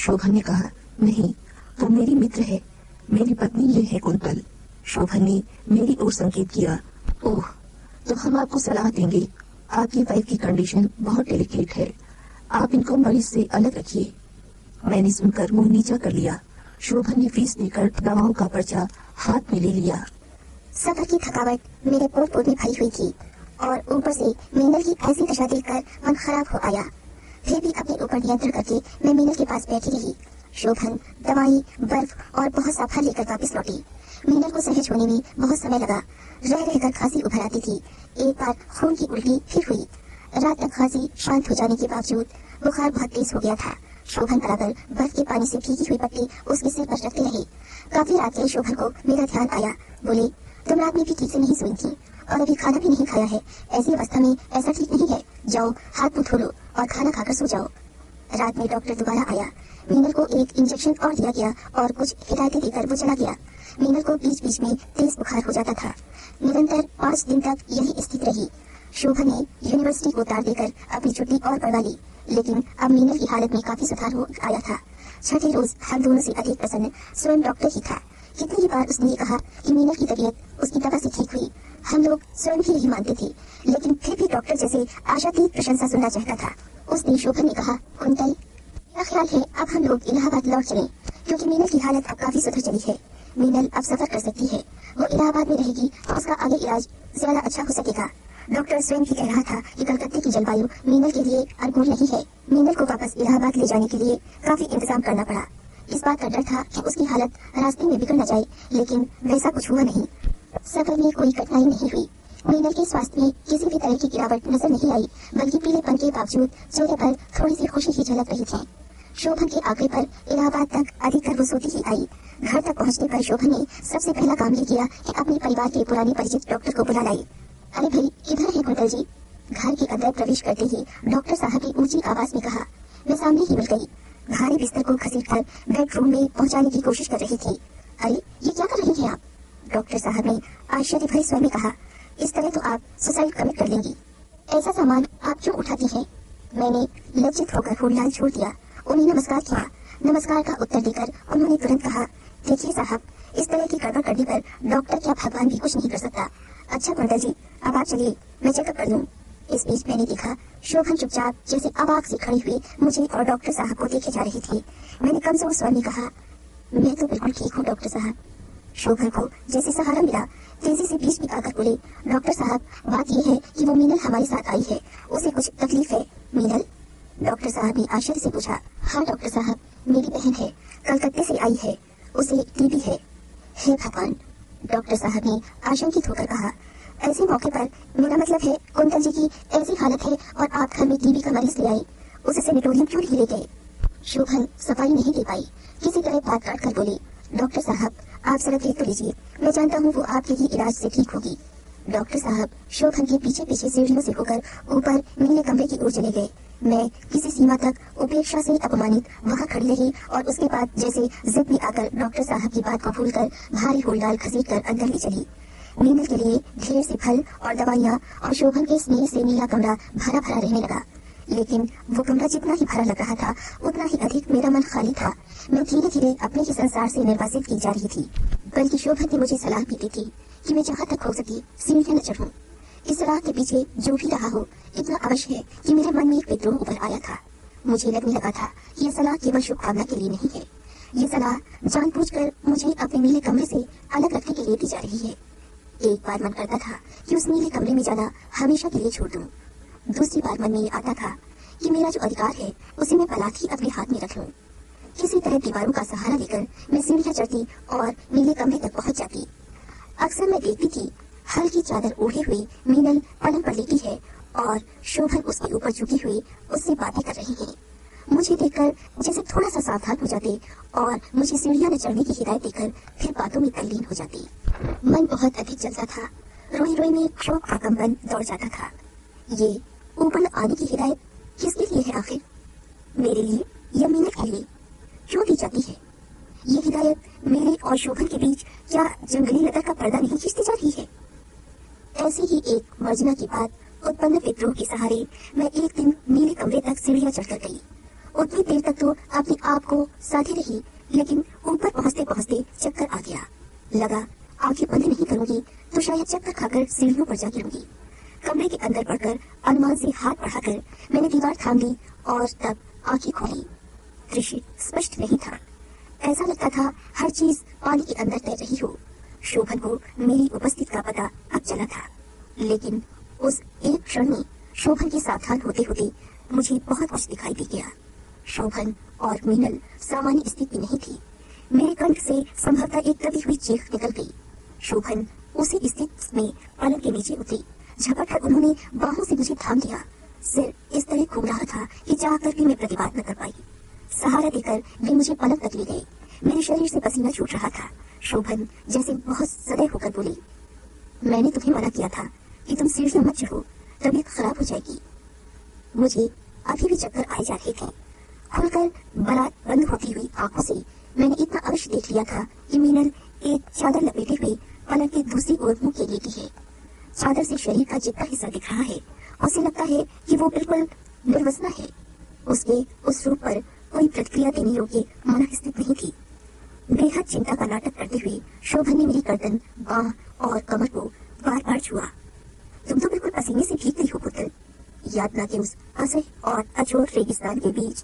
शोभन ने कहा, नहीं, वो मेरी मित्र है, मेरी पत्नी ये है कुंतल। शोभन ने मेरी ओर संकेत किया। ओह, तो हम आपको सलाह देंगे। आपकी वाइफ की कंडीशन बहुत डेलिकेट है, आप इनको मरीज से अलग रखिए। मैंने सुनकर मुंह नीचा कर लिया। शोभन ने फीस देकर दवाओं का पर्चा हाथ में ले लिया। सफर की थकावट मेरे पोट में भरी हुई थी और ऊपर से मीनल की ऐसी दशा देखकर मन खराब हो आया। फिर भी अपने ऊपर नियंत्रण करके मैं मीनल के पास बैठी रही। शोभन दवाई, बर्फ और बहुत सा फल लेकर वापस लौटी। मीनल को सहज होने में बहुत समय लगा। रह रहकर खांसी उभर आती थी। एक बार खून की उल्टी फिर हुई। रात तक खांसी शांत हो जाने के बावजूद बुखार बहुत तेज हो गया था। शोभन बराबर बर्फ के पानी से भीगी हुई पट्टी उसके सिर पर रखते रही। काफी रात गई शोभन को मेरा ध्यान आया। बोले, तुम रात में भी ठीक से नहीं सोई थी और अभी खाना भी नहीं खाया है। ऐसी अवस्था में ऐसा ठीक नहीं है। जाओ हाथ मुंह धो लो और खाना खाकर सो जाओ। रात में डॉक्टर दोबारा आया। मीनल को एक इंजेक्शन और दिया गया और कुछ हिदायतें देकर वो चला गया। मीनल को बीच बीच में तेज बुखार हो जाता था। निरंतर 5 दिन तक यही स्थिति रही। शोभा ने यूनिवर्सिटी को तार देकर अपनी छुट्टी और बढ़वा ली, लेकिन अब मीनल की हालत में काफी सुधार हो आया था। छठे रोज हम दोनों से अधिक प्रसन्न स्वयं डॉक्टर ही था। कितनी ही बार उसने ये कहा कि मीनल की तबीयत उसकी दवा से ठीक हुई। हम लोग स्वयं भी यही मानते थे, लेकिन फिर भी डॉक्टर जैसे आशातीत प्रशंसा सुनना चाहता था। उस दिन शोभा ने कहा, कुंतल, मेरा ख्याल है अब हम लोग इलाहाबाद लौट चलें, क्योंकि मीनल की हालत अब काफी सुधर चली है। मीनल अब सफर कर सकती है। वो इलाहाबाद में रहेगी तो उसका आगे इलाज ज्यादा अच्छा हो सकेगा। डॉक्टर स्वयं भी कह रहा था कि कलकत्ते की जलवायु मीनल के लिए अनुकूल नहीं है। मीनल को वापस इलाहाबाद ले जाने के लिए काफी इंतजाम करना पड़ा। इस बात का डर था कि उसकी हालत रास्ते में बिगड़ न जाए, लेकिन वैसा कुछ हुआ नहीं। सफर में कोई कठिनाई नहीं हुई। मीनल के स्वास्थ्य में किसी भी तरह की गिरावट नजर नहीं आई, बल्कि पीलेपन के बावजूद चेहरे पर थोड़ी सी खुशी ही झलक रही थी। शोभन के आगे पर इलाहाबाद तक अधिकतर वो सोती ही आई। घर तक पहुंचने पर शोभन ने सबसे पहला काम ये किया कि अपने परिवार के पुराने परिचित डॉक्टर को बुला लाई। अरे भाई, किधर है कुंतल जी? घर के अंदर प्रवेश करते ही डॉक्टर साहब ने ऊंची आवाज में कहा। मैं सामने ही मिल गई। भारी बिस्तर को घसीटकर बेडरूम में पहुंचाने की कोशिश कर रही थी। अरे, ये क्या कर रही हैं आप? डॉक्टर साहब ने आश्चर्य भरे स्वर में कहा। इस तरह तो आप सुसाइड कमिट कर लेंगी। ऐसा सामान आप क्यों उठाती हैं? मैंने लज्जित होकर हुड़लाल छोड़ दिया। उन्हें नमस्कार किया। नमस्कार का उत्तर देकर उन्होंने तुरंत कहा, देखिए साहब, इस तरह की गड़बड़ करने पर डॉक्टर क्या भगवान भी कुछ नहीं कर सकता। अच्छा कुंतल जी, अब आप चलिए, मैं चेकअप कर लूँ। इस बीच मैंने देखा शोभन चुपचाप जैसे अवाक से खड़ी हुई मुझे और डॉक्टर साहब को देखे जा रही थी। मैंने कमजोर स्वर में कहा, मैं तो बिल्कुल ठीक हूँ डॉक्टर साहब। शोभन को जैसे सहारा मिला, तेजी से बीच में आकर बोले, डॉक्टर साहब, बात यह है कि वो मीनल हमारे साथ आई है, उसे कुछ तकलीफ है। मीनल? डॉक्टर साहब ने आश्चर्य से पूछा। हाँ डॉक्टर साहब, मेरी बहन है, कलकत्ते से आई है, उसे टीबी है। हे भगवान, डॉक्टर साहब ने आशंकित होकर कहा। ऐसे मौके पर मेरा मतलब है कुंतल जी की ऐसी हालत है और आप घर में टीबी का मरीज ले आए, उसे सेनेटोरियम क्यों नहीं ले गए? शोभन सफाई नहीं दे पाई, किसी तरह बात काट कर बोली, डॉक्टर साहब, आप जरा देख तो लीजिए, मैं जानता हूँ वो आपके ही इलाज से ठीक होगी। डॉक्टर साहब शोभन के पीछे पीछे सीढ़ियों से होकर ऊपर नीले कमरे की ओर चले गए। मैं किसी सीमा तक उपेक्षा से अपमानित वहाँ खड़ी रही और उसके बाद जैसे जिद में आकर डॉक्टर साहब की बात को भूलकर भारी हुड़लाल घसीटकर अंदर ले चली। मीनल के लिए ढेर से फल और दवाइयाँ और शोभन के स्नेह से नीला कमरा भरा भरा रहने लगा। लेकिन वो कमरा जितना ही भरा लग रहा था, उतना ही अधिक मेरा मन खाली था। मैं धीरे धीरे अपने ही संसार से निर्वासित की जा रही थी। बल्कि शोभन ने मुझे सलाह भी दी थी कि मैं जहाँ तक हो सकी सीढ़ियाँ न चढ़ूं। इस सलाह के पीछे जो भी रहा हो, इतना अवश्य है कि मेरे मन में एक विद्रोह उभर आया था। मुझे लगने लगा था कि यह सलाह केवल शुभकामना के लिए नहीं है। ये सलाह जानबूझकर मुझे अपने नीले कमरे से अलग रखने के लिए दी जा रही है। एक बार मन करता था कि उस नीले कमरे में जाना हमेशा के लिए छोड़ दूं। दूसरी बार मन में ये आता था कि मेरा जो अधिकार है उसे मैं पलाख ही अपने हाथ में रख लूं। किसी तरह दीवारों का सहारा लेकर मैं सीढ़ियां चढ़ती और नीले कमरे तक पहुंच जाती। अक्सर मैं देखती थी हल्की चादर ओढ़े हुई मीनल पलंग पर लेटी है और शोभन उसके ऊपर झुकी हुई उससे बातें कर रही है। मुझे देखकर जैसे थोड़ा सा सावधान हो जाते और मुझे सीढ़ियां न चढ़ने की हिदायत देकर फिर बातों में तल्लीन हो जाती। मन बहुत अधिक जलता था। रोई रोई में शोक का कंपन दौड़ जाता था। ये ऊपर आने की हिदायत किसके लिए है आखिर? मेरे लिए या मीनल के लिए? क्यों दी जाती है? ये हिदायत मेरे और शोभन के बीच क्या जंगली लता का पर्दा नहीं खींचती जा रही है? ऐसी ही एक मर्जना की बात उत्पन्न विद्रोह के सहारे मैं एक दिन नीले कमरे तक सीढ़ियां चढ़कर गई। उतनी देर तक तो अपने आप को साधे रही, लेकिन ऊपर पहुंचते पहुंचते चक्कर आ गया। लगा आंखें बंद नहीं करूंगी तो शायद चक्कर खाकर सीढ़ियों पर जा गिरूंगी। कमरे के अंदर बढ़कर अनुमान से हाथ बढ़ाकर मैंने दीवार थाम ली और तब आंखें खोली। दृश्य स्पष्ट नहीं था, ऐसा लगता था हर चीज पानी के अंदर तैर रही हो। शोभन को मेरी उपस्थिति का पता अब चला था, लेकिन उस एक क्षण में शोभन के सावधान होते होते मुझे बहुत कुछ दिखाई दे गया। शोभन और मीनल सामान्य स्थिति में नहीं थी। मेरे कंठ से संभवतः एक दबी हुई चीख निकल गई। शोभन उसी स्थिति में पलंग के नीचे उतरी। झपट कर उन्होंने बाहों से मुझे थाम लिया। सिर इस तरह घूम रहा था कि चाह कर भी मैं प्रतिवाद न कर पाई। सहारा देकर वे मुझे पलंग तक ले गए। मेरे शरीर से पसीना छूट रहा था। शोभन जैसे बहुत सदैव होकर बोली, मैंने तुम्हें मना किया था कि तुम सीढ़ियां मत चढ़ो, तबीयत खराब हो जाएगी। मुझे अभी भी चक्कर आए जा रहे थे। खुलकर बरात बंद होती हुई आंखों से मैंने इतना अवश्य देख लिया था कि मीनल एक चादर लपेटे हुए पलंग के दूसरी ओर मुंह के लेटी है। चादर से शरीर का जितना हिस्सा दिख रहा है, उसे लगता है कि वो बिल्कुल निर्वसना है। उसके उस रूप पर कोई प्रतिक्रिया देने योग्य मन स्थित नहीं थी। बेहद चिंता का नाटक करते हुए शोभन ने मेरी गर्दन, बांह और कमर को बार बार छुआ। तुम तो बिल्कुल पसीने से भीग गई हो पुत्र। यातना के उस असह और अजोर रेगिस्तान के बीच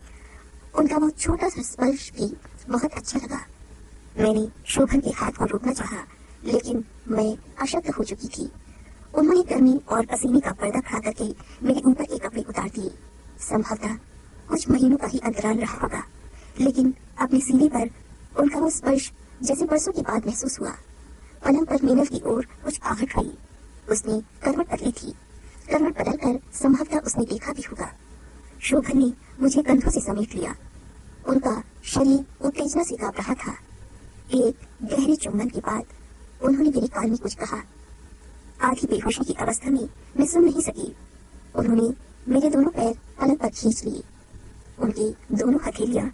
उनका वो छोटा सा स्पर्श भी बहुत अच्छा लगा। मैंने शोभन के हाथ को रोकना चाहा, लेकिन मैं अशक्त हो चुकी थी। उन्होंने गर्मी और पसीने का पर्दा खड़ा करके मेरे ऊपर के कपड़े उतार दिए। संभवतः कुछ महीनों का ही अंतराल रहा होगा, लेकिन अपने सीने पर उनका वो स्पर्श जैसे बरसों के बाद महसूस हुआ। पलंग पर मीनल की ओर कुछ आहट हुई। उसने करवट बदली थी। करवट बदलकर संभवतः उसने देखा भी होगा। शोभन ने मुझे कंधों से समेट लिया। उनका शरीर उत्तेजना से कांप रहा था। एक गहरे चुंबन के बाद उन्होंने मेरे कान में कुछ कहा। आधी बेहोशी की अवस्था में मैं सुन नहीं सकी। उन्होंने मेरे दोनों पैर पलंग पर खींच लिए। उनकी दोनों हथेलियां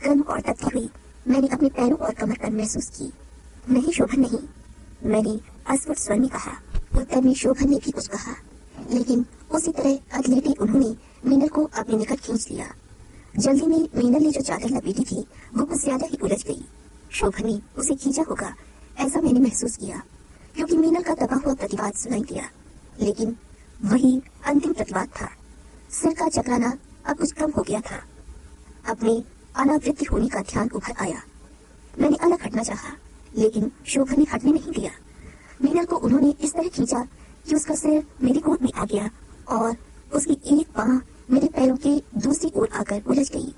गर्म और तपती हुई मैंने अपने पैरों और कमर पर महसूस की। नहीं शोभन नहीं, मैंने अस्फुट स्वर में कहा। उत्तर में शोभन ने भी कुछ कहा, लेकिन उसी तरह अगलेटे उन्होंने मीनल को अपने निकट खींच लिया। जल्दी में मीनल ने जो चादर लपेटी थी वो कुछ ज्यादा ही उलझ गई। शोभन ने उसे खींचा होगा, ऐसा मैंने महसूस किया, क्योंकि मीनल का दबा हुआ प्रतिवाद सुनाई दिया, लेकिन वही अंतिम प्रतिवाद था। सिर का चकराना अब कुछ कम हो गया था। अपने अनावृत्ति होने का ध्यान उभर आया। मैंने अलग हटना चाहा, लेकिन शोभन ने हटने नहीं दिया। मीनल को उन्होंने इस तरह खींचा कि उसका सिर मेरी गोद में आ गया और उसकी एक बांह मेरे पैरों के दूसरी ओर आकर उलझ गई।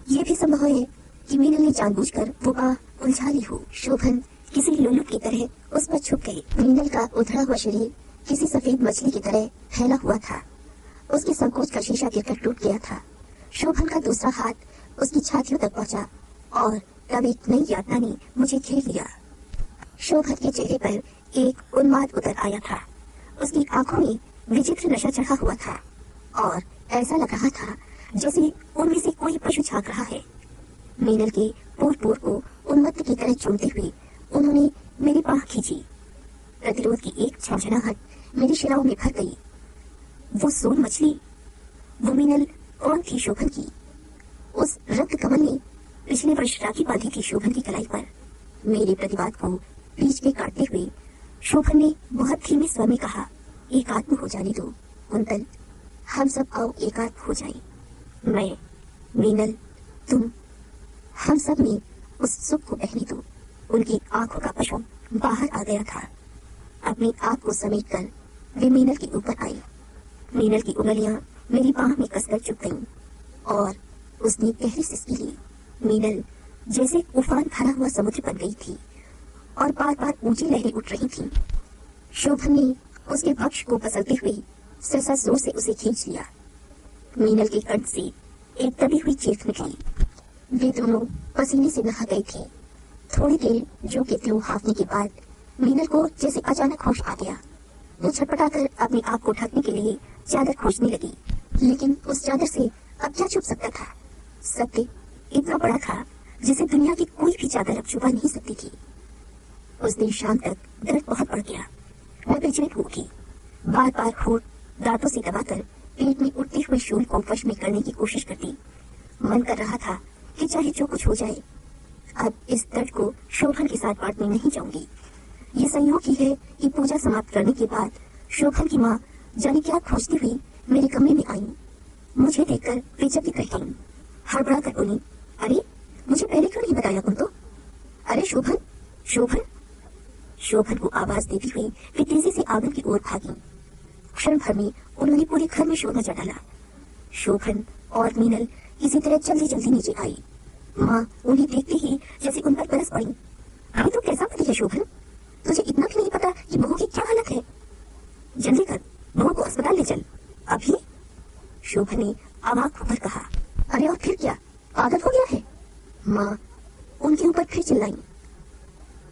ये भी संभव है कि मीनल ने जानबूझकर वो बांह उलझा ली हो। शोभन किसी लोलुप की तरह उस पर छुप गई। मीनल का उधड़ा हुआ शरीर किसी सफेद मछली की तरह फैला हुआ था। उसके संकोच का शीशा गिरकर टूट गया था। शोभन का दूसरा हाथ उसकी छातियों तक पहुंचा और तब एक नई यातना ने मुझे घेर लिया। शोभन के चेहरे पर एक उन्माद उतर आया था। उसकी आंखों में विचित्र नशा चढ़ा हुआ था और ऐसा लग रहा था जैसे उनमें से कोई पशु झांक रहा है। मीनल के पोर को उन्मत्त की तरह चूमते हुए उन्होंने मेरी बांह खींची। प्रतिरोध की एक झंझनाहट मेरी शिराओं में भर गई। वो सोन मछली, वो मीनल कौन थी शोभन की? उस रक्त कमल ने पिछले वर्ष राखी बांधी थी शोभन की कलाई पर। मेरे प्रतिवाद को बीच में काटते हुए शोभन ने बहुत धीमे स्वर में कहा, एकात्म हो जाने दो कुंतल, हम सब आओ एकात्म हो जाए। मैं, मीनल, तुम, हम सब में उस सुख को बहने दो। उनकी आंखों का पशु बाहर आ गया था। अपनी आंख को समेटकर वे मीनल के ऊपर आई। मीनल की उंगलियां मेरी बांह में कसकर चुप गईं और उसने गहरी सिसकी ली। मीनल जैसे उफान भरा हुआ समुद्र बन गई थी और बार बार ऊंची लहरें उठ रही थीं। शोभन ने उसके पक्ष को पसलते हुए सहसा जोर से उसे खींच लिया। मीनल के कंठ से एक दबी हुई चीख निकली। वे दोनों पसीने से नहा गए थे। थोड़ी देर जो के त्यों हाफने के बाद मीनल को जैसे अचानक होश आ गया। वो छटपटाकर अपनी आंख को ढकने के लिए चादर खोजने लगी, लेकिन उस चादर से अब क्या छुप सकता था? सत्य इतना बड़ा था जिसे दुनिया की कोई भी चादर अब छुपा नहीं सकती थी। उस दिन शाम तक दर्द बहुत बढ़ गया। मैं बेचैन हो उठी। बार बार होठ दांतों से दबाकर पेट में उठते हुए शूल को वश में करने की कोशिश करती। मन कर रहा था कि चाहे जो कुछ हो जाए, अब इस दर्द को शोभन के साथ बांटने नहीं चाहूंगी। ये संयोग ही है कि पूजा समाप्त करने के बाद शोभन की माँ जाने क्या खोजती हुई मेरे कमरे में आई। मुझे देखकर बेचकित रह गई। हड़बड़ा कर बोली, अरे मुझे पहले क्यों नहीं बताया तुम तो? अरे शोभन, शोभन। शोभन को आवाज देती हुई वे तेजी से आंगन की ओर भागी। क्षण भर में उन्होंने पूरे घर में शोर मचा डाला। शोभन और मीनल किसी तरह जल्दी जल्दी नीचे आई। माँ उन्हें देखते ही जैसे उन पर बरस पड़ी। अभी तो कैसा पति है शोभन, तुझे इतना भी नहीं पता कि बहू की क्या हालत है? जल्दी कर, बहू को अस्पताल ले चल अभी। शोभन ने आवाज होकर कहा। अरे और फिर क्या, पागल हो गया है? माँ उनके ऊपर फिर चिल्लाई।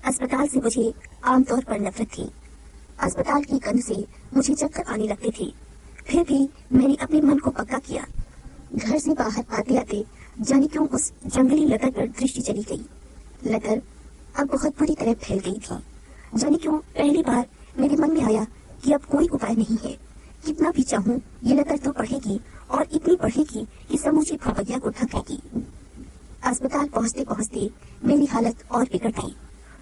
अस्पताल से मुझे आमतौर पर नफरत थी। अस्पताल की गंध से मुझे चक्कर आने लगते थे। फिर भी मैंने अपने मन को पक्का किया। घर से बाहर आते आते जाने क्यों उस जंगली लतर पर दृष्टि चली गई। लतर अब बहुत बुरी तरह फैल गई थी। जाने क्यों पहली बार मेरे मन में आया कि अब कोई उपाय नहीं है। कितना भी चाहूं ये लतर तो बढ़ेगी और इतनी बढ़ेगी कि समूची भूपैया को ढक लेगी। अस्पताल पहुंचते पहुंचते मेरी हालत और बिगड़ गई।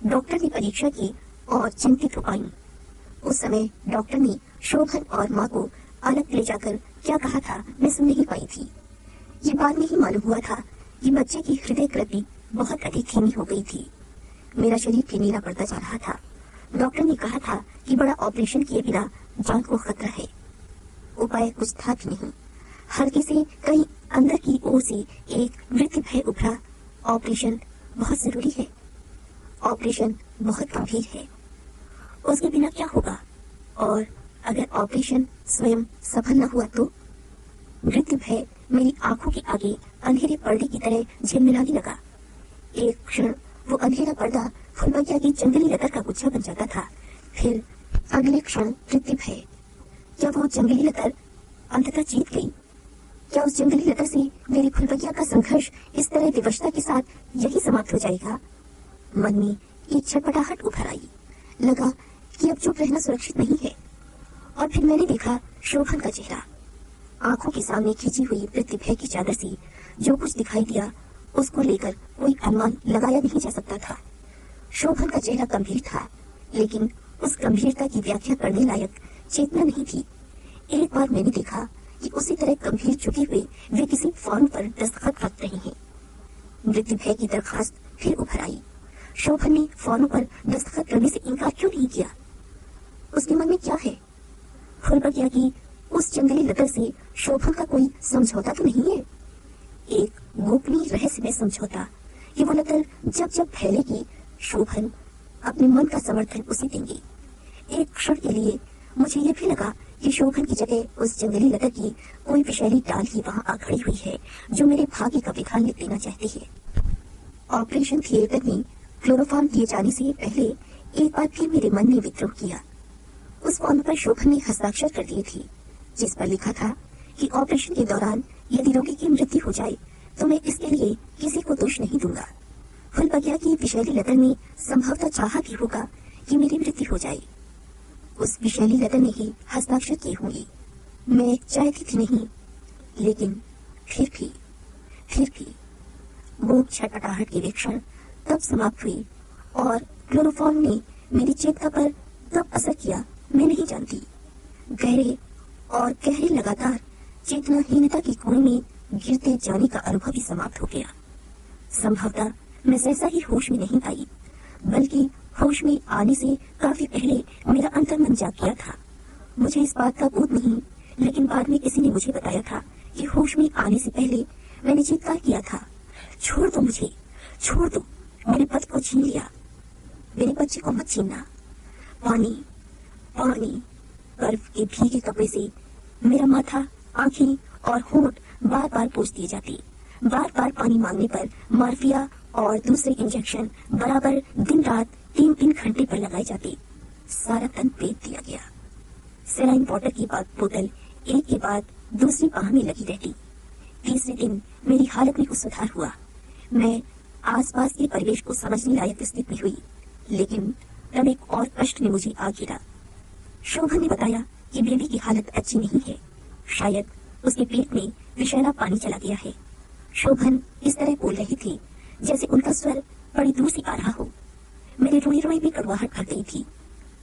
डॉक्टर ने परीक्षा की और चिंतित हो आई। उस समय डॉक्टर ने शोभन और माँ को अलग ले जाकर क्या कहा था मैं सुन नहीं पाई थी। ये बाद में ही मालूम हुआ था कि बच्चे की हृदय गति बहुत अधिक धीमी हो गई थी। मेरा शरीर भी नीला पड़ता जा रहा था। डॉक्टर ने कहा था कि बड़ा ऑपरेशन किए बिना जान को खतरा है। उपाय कुछ था भी नहीं। हल्के से कहीं अंदर की ओर से एक मृत्यु भय उभरा। ऑपरेशन बहुत जरूरी है, ऑपरेशन बहुत गंभीर है, उसके बिना क्या होगा? और अगर ऑपरेशन स्वयं सफल न हुआ तो? मृत्यु भय मेरी आंखों के आगे अंधेरे पर्दे की तरह झिलमिलाने लगा। एक क्षण वो अंधेरा पर्दा फुलबगिया की जंगली लतर का गुच्छा बन जाता था। फिर अगले क्षण मृत्यु भय। क्या वो जंगली लतर अंततः जीत गई? क्या उस जंगली लतर से मेरी फुलबगिया का संघर्ष इस तरह विवशता के साथ यही समाप्त हो जाएगा? मन में एक छटपटाहट उभर आई। लगा कि अब चुप रहना सुरक्षित नहीं है। और फिर मैंने देखा शोभन का चेहरा। आंखों के सामने खींची हुई मृत्यु भय की चादर से जो कुछ दिखाई दिया उसको लेकर कोई अनुमान लगाया नहीं जा सकता था। शोभन का चेहरा गंभीर था, लेकिन उस गंभीरता की व्याख्या करने लायक चेतना नहीं थी। एक बार मैंने देखा कि उसी तरह गंभीर चुके हुए वे किसी फॉर्म पर दस्तखत कर रहे हैं। मृत्यु भय की दरखास्त फिर उभर आई। शोभन ने फॉर्म पर दस्तखत करने से इनकार क्यों नहीं किया? उसके मन में क्या है? फुलबगिया की उस जंगली लतर से शोभन का कोई समझौता तो नहीं है? एक गोपनीय रहस्यमय समझौता कि वो लतर जब जब फैलेगी शोभन अपने मन का समर्थन उसे देंगे। एक क्षण के लिए मुझे ये भी लगा कि शोभन की जगह उस जंगली लतर की कोई विषैली डाल ही वहां आ खड़ी हुई है जो मेरे भाग्य का विधान लिख देना चाहती है। ऑपरेशन थिएटर में क्लोरोफॉर्म दिए जाने से पहले एक बार फिर मेरे मन ने विद्रोह किया। उस फॉर्म पर शोभन ने हस्ताक्षर कर दिए थे, जिस पर लिखा था कि ऑपरेशन के दौरान यदि रोगी की मृत्यु हो जाए तो मैं इसके लिए किसी को दोष नहीं दूंगा। फुलबगिया की विषैली लतर ने संभवतः चाहा भी होगा कि मेरी मृत्यु हो जाए। उस विषैली लतर ने ही हस्ताक्षर किए होंगे। मैं चाहती थी नहीं, लेकिन फिर भी वो छटपटाहट की क्षण तब समाप्त हुई और क्लोरोफॉर्म ने मेरी चेतना पर तब असर किया मैं नहीं जानती। गहरे लगातार चेतनाहीनता की कुएं में गिरते जाने का अनुभव ही समाप्त हो गया। संभवतः मैं सहसा ही होश में नहीं आई, बल्कि होश में आने से काफी पहले मेरा अंतर्मन जाग गया था। मुझे इस बात का बोध नहीं, लेकिन बाद में किसी ने मुझे बताया था कि होश में आने से पहले मैंने चित्कार किया था, छोड़ दो मुझे, छोड़ दो, मेरे पति को छीन लिया, मेरे बच्चे को मत छीनना। पानी बर्फ के भीगे कपड़े से मेरा माथा, आंखें और होंठ बार बार पोंछ दिए जाते। बार बार पानी मांगने पर मार्फिया और दूसरे इंजेक्शन बराबर दिन रात 3-3 घंटे पर लगाए जाते। सारा तन पेट दिया गया। सेलाइन वाटर की बोतल एक के बाद दूसरी बाह में लगी रहती। तीसरे दिन मेरी हालत में कुछ सुधार हुआ। मैं आसपास के परिवेश को समझने लायक स्थिति में हुई, लेकिन तब एक और कष्ट ने मुझे आ घेरा। शोभन ने बताया कि बेबी की हालत अच्छी नहीं है, शायद उसके पेट में विषैला पानी चला गया है। शोभन इस तरह बोल रही थी जैसे उनका स्वर बड़ी दूर से आ रहा हो। मेरे रोए रोए में कड़वाहट भर गई थी।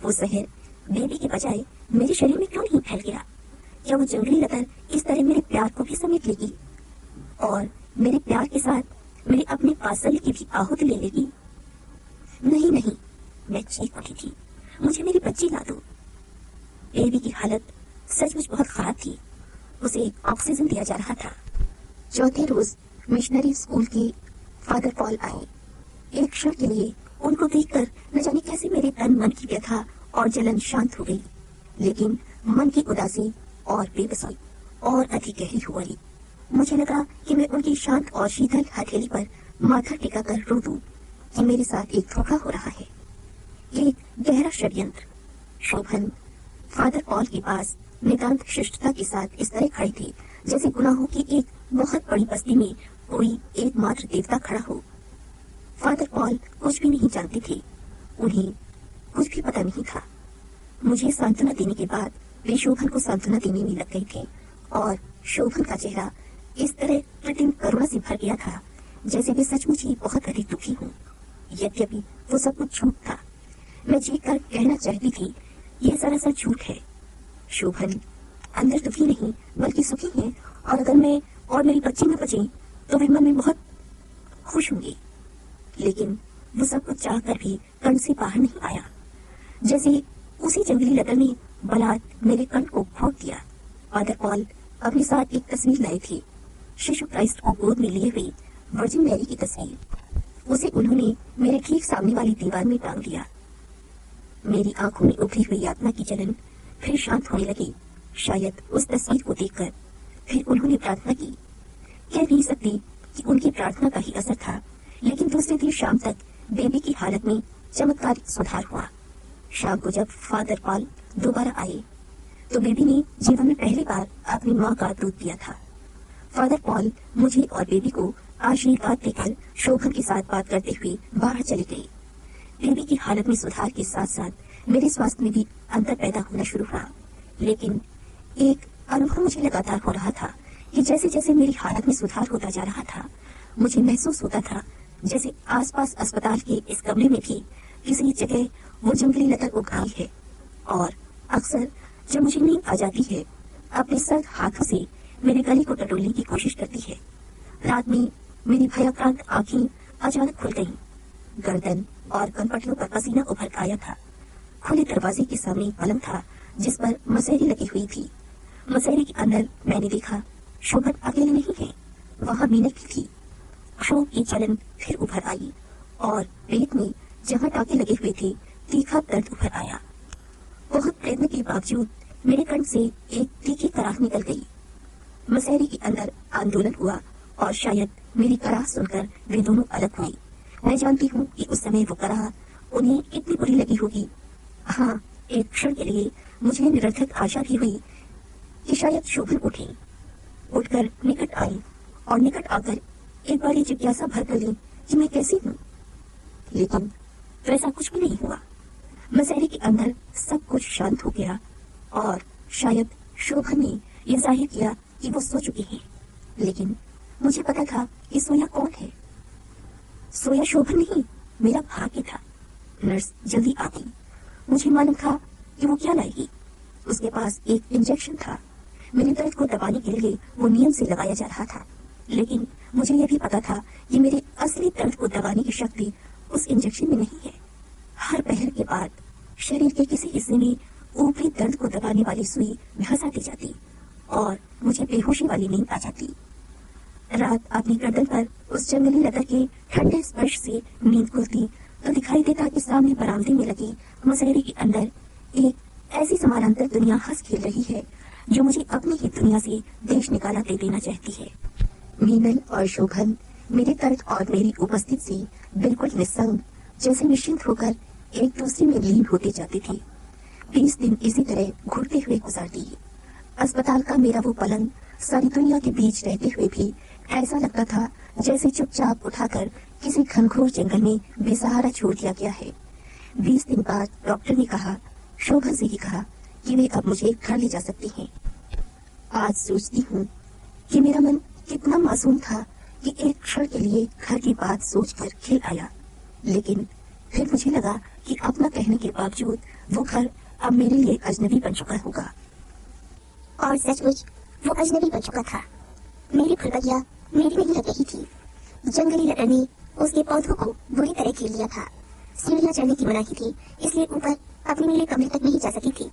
वो जहर बेबी के बजाय मेरे शरीर में क्यों नहीं फैल गया? क्या वो जंगली लतर इस तरह मेरे प्यार को भी समेट लेगी और मेरे प्यार के साथ मेरे अपने वात्सल्य की भी आहुति ले लेगी? नहीं नहीं, मैं चीख उठी थी, मुझे मेरी बच्ची ला दो। बेबी की हालत सचमुच बहुत खराब थी। उसे ऑक्सीजन दिया जा रहा था। चौथे रोज मिशनरी स्कूल के फादर पॉल आए। एक क्षण के लिए उनको देखकर न जाने कैसे मेरे तन मन की व्यथा और जलन शांत हो गई, लेकिन मन की उदासी और बेबसी और अधिक गहरी हो गई। मुझे लगा कि मैं उनकी शांत और शीतल हथेली पर माथा टिकाकर रो दूं कि मेरे साथ एक धोखा हो रहा है, एक गहरा षड्यंत्र। शोभन फादर पॉल के पास नितांत शिष्टता के साथ इस तरह खड़े थे जैसे गुनाहों की एक बहुत बड़ी बस्ती में कोई एकमात्र देवता खड़ा हो। फादर पॉल कुछ भी नहीं जानते थे, उन्हें कुछ भी पता नहीं था। मुझे सांत्वना देने के बाद वे शोभन को सांत्वना देने में लग गए थे और शोभन का चेहरा इस तरह कृत्रिम करुणा से भर गया था जैसे वे सचमुच ही बहुत अधिक दुखी हूँ। यद्यपि वो सब कुछ झूठ था। मैं जीत कर कहना चाहती थी, यह सरासर झूठ है। शोभन अंदर दुखी नहीं बल्कि सुखी है और अगर मैं और मेरी बच्ची न बचे तो वे मन में बहुत खुश होंगे। लेकिन वो सब कुछ चाह कर भी कर्ण से बाहर नहीं आया। जैसे उसी जंगली लतर ने बलात् मेरे कर्ण को घोंट दिया। फादर पॉल अपने साथ एक तस्वीर लाए थे, शिशु क्राइस्ट को गोद में लिए हुए वर्जिन मैरी की तस्वीर। उसे उन्होंने मेरे ठीक सामने वाली दीवार में टांग दिया। मेरी आंखों में उभरी हुई यातना की जलन फिर शांत होने लगी, शायद उस तस्वीर को देखकर। फिर उन्होंने प्रार्थना की। कह नहीं सकती कि उनकी प्रार्थना का ही असर था, लेकिन दूसरे दिन शाम तक बेबी की हालत में चमत्कारिक सुधार हुआ। शाम को जब फादर पॉल दोबारा आए तो बेबी ने जीवन में पहली बार अपनी माँ का दूध पिया था। फादर पॉल मुझे और बेबी को आशीर्वाद देकर शोभन के साथ बात करते हुए बाहर चले गए। बेबी की हालत में सुधार के साथ साथ मेरे स्वास्थ्य में भी अंतर पैदा होना शुरू हुआ, लेकिन एक अनुभव मुझे लगातार हो रहा था कि जैसे जैसे मेरी हालत में सुधार होता जा रहा था, मुझे महसूस होता था जैसे आसपास अस्पताल के इस कमरे में भी किसी जगह वो जंगली लतर उग आई है और अक्सर जब मुझे नींद आ जाती है, अपने सर्द हाथों से मेरे गले को टटोलने की कोशिश करती है। रात में मेरी भयाक्रांत आंखें अचानक खुल गईं। गर्दन और कनपटियों पर पसीना उभर आया था। खुले दरवाजे के सामने पलंग था जिस पर मसहरी लगी हुई थी। मसहरी के अंदर मैंने देखा शोभन अकेले नहीं है, वहाँ मीनल भी थी। क्षोभ की जलन फिर उभर आई और पेट में जहाँ टाके लगे हुए थे तीखा दर्द उभर आया। बहुत प्रयत्न के बावजूद मेरे कंठ से एक तीखी कराह निकल गई। मसहरी के अंदर आंदोलन हुआ और शायद मेरी कराह सुनकर वे दोनों अलग हुए। मैं जानती हूँ कि उस समय वो कराह उन्हें कितनी बुरी लगी होगी। हाँ, एक क्षण के लिए मुझे निरर्थक आशा भी हुई कि शायद शोभन उठे, उठकर निकट आई और निकट आकर एक बार ये जिज्ञासा भर कर ली कि मैं कैसी हूँ। लेकिन वैसा कुछ भी नहीं हुआ। मसहरी के अंदर सब कुछ शांत हो गया और शायद शोभन ने यह जाहिर किया कि वो सो चुकी है। लेकिन मुझे पता था कि सोया कौन है। सोया शोभन नहीं, मेरा भाग्य था। नर्स जल्दी आती। मुझे मालूम था कि वो क्या लाएगी। उसके पास एक इंजेक्शन था। मेरे दर्द को दबाने के लिए वो नियम से लगाया जा रहा था, लेकिन मुझे यह भी पता था कि मेरे असली दर्द को दबाने की शक्ति उस इंजेक्शन में नहीं है। हर पहर के बाद शरीर के किसी हिस्से में ऊपरी दर्द को दबाने वाली सुई घसा दी जाती और मुझे बेहोशी वाली नींद आ जाती। रात अपनी गर्दन पर उस जंगली लतर के ठंडे स्पर्श से नींद खुलती तो दिखाई देता कि सामने बरामदे में लगी मसहरी के अंदर एक ऐसी समानांतर दुनिया हंस खेल रही है जो मुझे अपनी ही दुनिया से देश निकाला दे देना चाहती है। मीनल और शोभन मेरे दर्द और मेरी उपस्थिति से बिल्कुल निस्संग, जैसे निश्चिंत होकर एक दूसरे में लीन होते जाते थे। 20 दिन इसी तरह घुटते हुए गुजार दिए। अस्पताल का मेरा वो पलंग सारी दुनिया के बीच रहते हुए भी ऐसा लगता था जैसे चुपचाप उठाकर किसी घनघोर जंगल में बेसहारा छोड़ दिया गया है। 20 दिन बाद डॉक्टर ने कहा, शोभन से ही कहा कि वे अब मुझे घर ले जा सकती हैं। आज सोचती हूँ कि मेरा मन कितना मासूम था कि एक क्षण के लिए घर की बात सोचकर खिल आया, लेकिन फिर मुझे लगा कि अपना कहने के बावजूद वो घर अब मेरे लिए अजनबी बन चुका होगा। और सचमुच वो अजनबी बन चुका था। मेरी फुलबगिया मेरी नहीं लग रही थी। जंगली लकड़ ने उसके पौधों को बुरी तरह घेर लिया था। सीढ़ियां चढ़ने की मनाही थी, इसलिए ऊपर अपने मेरे कमरे तक नहीं जा सकी थी।